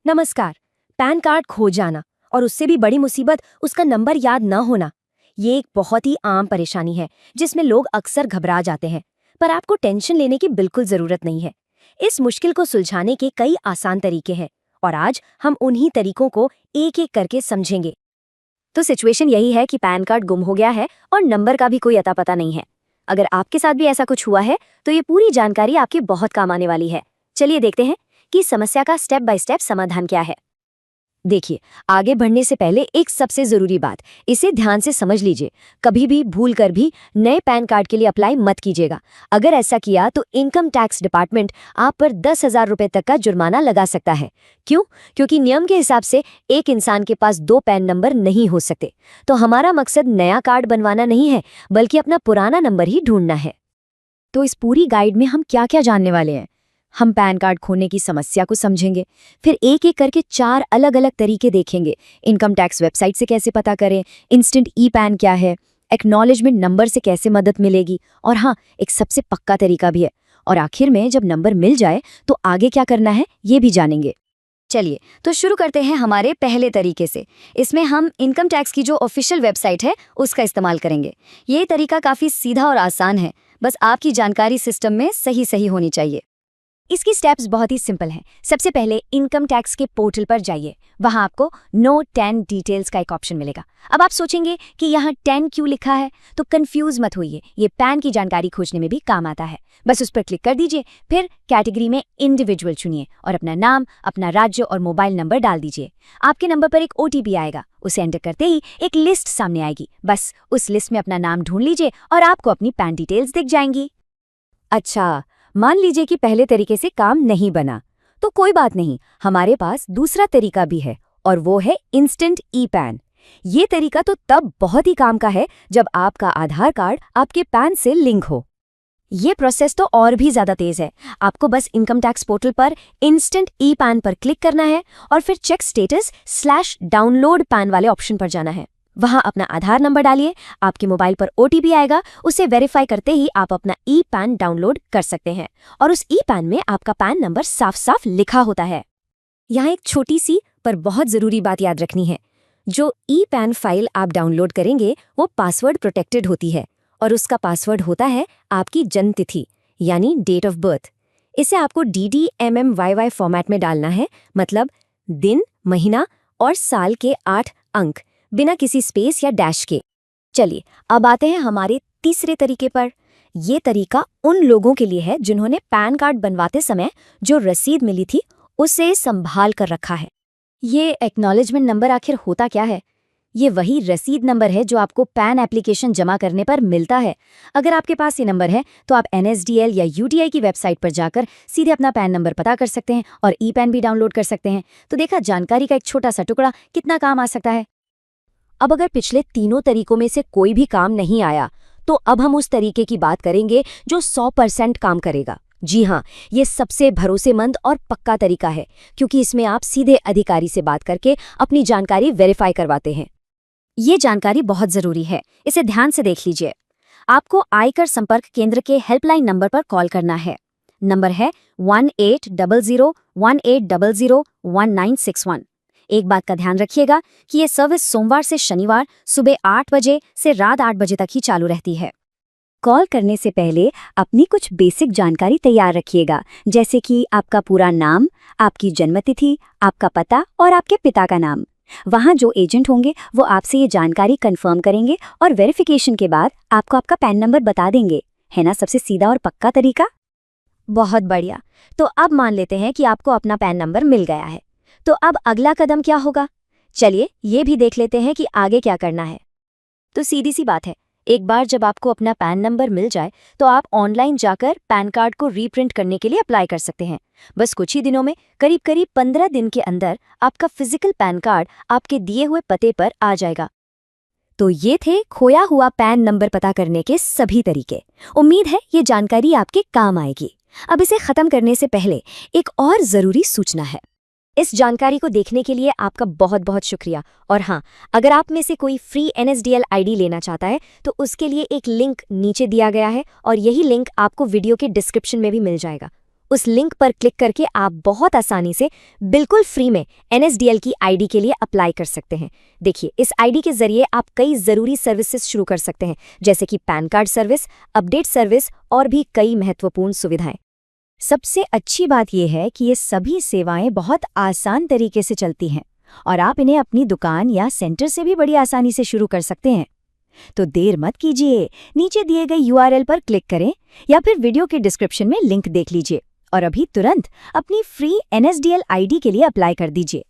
नमस्कार। Pan card खो जाना और उससे भी बड़ी मुसीबत उसका नंबर याद न होना, ये एक बहुत ही आम परेशानी है जिसमें लोग अक्सर घबरा जाते हैं। पर आपको टेंशन लेने की बिल्कुल जरूरत नहीं है। इस मुश्किल को सुलझाने के कई आसान तरीके हैं और आज हम उन्हीं तरीकों को एक एक करके समझेंगे। तो सिचुएशन यही है कि पैन कार्ड गुम हो गया है और नंबर का भी कोई अता पता नहीं है। अगर आपके साथ भी ऐसा कुछ हुआ है तो ये पूरी जानकारी आपके बहुत काम आने वाली है। चलिए देखते हैं कि समस्या का स्टेप बाय स्टेप समाधान क्या है। देखिए, आगे बढ़ने से पहले एक सबसे जरूरी बात, इसे ध्यान से समझ लीजिए। कभी भी भूल कर भी नए पैन कार्ड के लिए अप्लाई मत कीजिएगा। अगर ऐसा किया तो इनकम टैक्स डिपार्टमेंट आप पर 10,000 रुपए तक का जुर्माना लगा सकता है। क्यों? क्योंकि नियम के हिसाब से एक इंसान के पास 2 पैन नंबर नहीं हो सकते। तो हमारा मकसद नया कार्ड बनवाना नहीं है, बल्कि अपना पुराना नंबर ही ढूंढना है। तो इस पूरी गाइड में हम क्या क्या जानने वाले हैं? हम पैन कार्ड खोने की समस्या को समझेंगे, फिर एक एक करके 4 अलग अलग तरीके देखेंगे। इनकम टैक्स वेबसाइट से कैसे पता करें, इंस्टेंट ई पैन क्या है, एक्नॉलेजमेंट नंबर से कैसे मदद मिलेगी, और हाँ, एक सबसे पक्का तरीका भी है। और आखिर में जब नंबर मिल जाए तो आगे क्या करना है ये भी जानेंगे। चलिए तो शुरू करते हैं हमारे पहले तरीके से। इसमें हम इनकम टैक्स की जो ऑफिशियल वेबसाइट है उसका इस्तेमाल करेंगे। ये तरीका काफ़ी सीधा और आसान है, बस आपकी जानकारी सिस्टम में सही होनी चाहिए। इसकी स्टेप्स बहुत ही सिंपल हैं। सबसे पहले इनकम टैक्स के पोर्टल पर जाइए। वहां आपको नो 10 डिटेल्स का एक ऑप्शन मिलेगा। अब आप सोचेंगे कि यहाँ 10 क्यों लिखा है, तो कंफ्यूज मत होइए, ये पैन की जानकारी खोजने में भी काम आता है। बस उस पर क्लिक कर दीजिए, फिर कैटेगरी में इंडिविजुअल चुनिए और अपना नाम, अपना राज्य और मोबाइल नंबर डाल दीजिए। आपके नंबर पर एक OTP आएगा, उसे एंटर करते ही एक लिस्ट सामने आएगी। बस उस लिस्ट में अपना नाम ढूंढ लीजिए और आपको अपनी पैन डिटेल्स दिख जाएंगी। अच्छा, मान लीजिए कि पहले तरीके से काम नहीं बना, तो कोई बात नहीं, हमारे पास दूसरा तरीका भी है और वो है इंस्टेंट ई पैन। ये तरीका तो तब बहुत ही काम का है जब आपका आधार कार्ड आपके पैन से लिंक हो। ये प्रोसेस तो और भी ज्यादा तेज है। आपको बस इनकम टैक्स पोर्टल पर इंस्टेंट ई पैन पर क्लिक करना है और फिर चेक स्टेटस/डाउनलोड पैन वाले ऑप्शन पर जाना है। वहां अपना आधार नंबर डालिए, आपके मोबाइल पर OTP आएगा, उसे वेरीफाई करते ही आप अपना ई पैन डाउनलोड कर सकते हैं और उस ई पैन में आपका पैन नंबर साफ साफ लिखा होता है। यहाँ एक छोटी सी पर बहुत जरूरी बात याद रखनी है। जो ई पैन फाइल आप डाउनलोड करेंगे वो पासवर्ड प्रोटेक्टेड होती है और उसका पासवर्ड होता है आपकी जन्म तिथि, यानी डेट ऑफ बर्थ। इसे आपको DDMMYY फॉर्मेट में डालना है, मतलब दिन, महीना और साल के 8 अंक, बिना किसी स्पेस या डैश के। चलिए अब आते हैं हमारे तीसरे तरीके पर। ये तरीका उन लोगों के लिए है जिन्होंने पैन कार्ड बनवाते समय जो रसीद मिली थी उसे संभाल कर रखा है। ये एक्नॉलेजमेंट नंबर आखिर होता क्या है? ये वही रसीद नंबर है जो आपको पैन एप्लीकेशन जमा करने पर मिलता है। अगर आपके पास ये नंबर है तो आप NSDL या UTI की वेबसाइट पर जाकर सीधे अपना पैन नंबर पता कर सकते हैं और ई पैन भी डाउनलोड कर सकते हैं। तो देखा, जानकारी का एक छोटा सा टुकड़ा कितना काम आ सकता है। अब अगर पिछले तीनों तरीकों में से कोई भी काम नहीं आया, तो अब हम उस तरीके की बात करेंगे जो 100% काम करेगा। जी हाँ, ये सबसे भरोसेमंद और पक्का तरीका है, क्योंकि इसमें आप सीधे अधिकारी से बात करके अपनी जानकारी वेरीफाई करवाते हैं। ये जानकारी बहुत जरूरी है, इसे ध्यान से देख लीजिए। आपको आयकर संपर्क केंद्र के हेल्पलाइन नंबर पर कॉल करना है। नंबर है 1800-1800-1961। एक बात का ध्यान रखिएगा कि ये सर्विस सोमवार से शनिवार सुबह 8 बजे से रात 8 बजे तक ही चालू रहती है। कॉल करने से पहले अपनी कुछ बेसिक जानकारी तैयार रखिएगा, जैसे कि आपका पूरा नाम, आपकी जन्मतिथि, आपका पता और आपके पिता का नाम। वहाँ जो एजेंट होंगे वो आपसे ये जानकारी कंफर्म करेंगे और वेरिफिकेशन के बाद आपको आपका पैन नंबर बता देंगे। है ना सबसे सीधा और पक्का तरीका? बहुत बढ़िया। तो अब मान लेते हैं कि आपको अपना पैन नंबर मिल गया है, तो अब अगला कदम क्या होगा? चलिए ये भी देख लेते हैं कि आगे क्या करना है। तो सीधी सी बात है, एक बार जब आपको अपना पैन नंबर मिल जाए तो आप ऑनलाइन जाकर पैन कार्ड को रीप्रिंट करने के लिए अप्लाई कर सकते हैं। बस कुछ ही दिनों में, करीब 15 दिन के अंदर आपका फिजिकल पैन कार्ड आपके दिए हुए पते पर आ जाएगा। तो ये थे खोया हुआ पैन नंबर पता करने के सभी तरीके। उम्मीद है ये जानकारी आपके काम आएगी। अब इसे खत्म करने से पहले एक और जरूरी सूचना है। इस जानकारी को देखने के लिए आपका बहुत बहुत शुक्रिया। और हाँ, अगर आप में से कोई फ्री NSDL ID लेना चाहता है तो उसके लिए एक लिंक नीचे दिया गया है और यही लिंक आपको वीडियो के डिस्क्रिप्शन में भी मिल जाएगा। उस लिंक पर क्लिक करके आप बहुत आसानी से बिल्कुल फ्री में NSDL की आईडी के लिए अप्लाई कर सकते हैं। देखिए, इस आईडी के जरिए आप कई ज़रूरी सर्विसेज शुरू कर सकते हैं, जैसे कि pan card service, update service और भी कई महत्वपूर्ण सुविधाएं। सबसे अच्छी बात यह है कि ये सभी सेवाएं बहुत आसान तरीके से चलती हैं और आप इन्हें अपनी दुकान या सेंटर से भी बड़ी आसानी से शुरू कर सकते हैं। तो देर मत कीजिए, नीचे दिए गए URL पर क्लिक करें या फिर वीडियो के डिस्क्रिप्शन में लिंक देख लीजिए और अभी तुरंत अपनी फ्री NSDL आईडी के लिए अप्लाई कर दीजिए।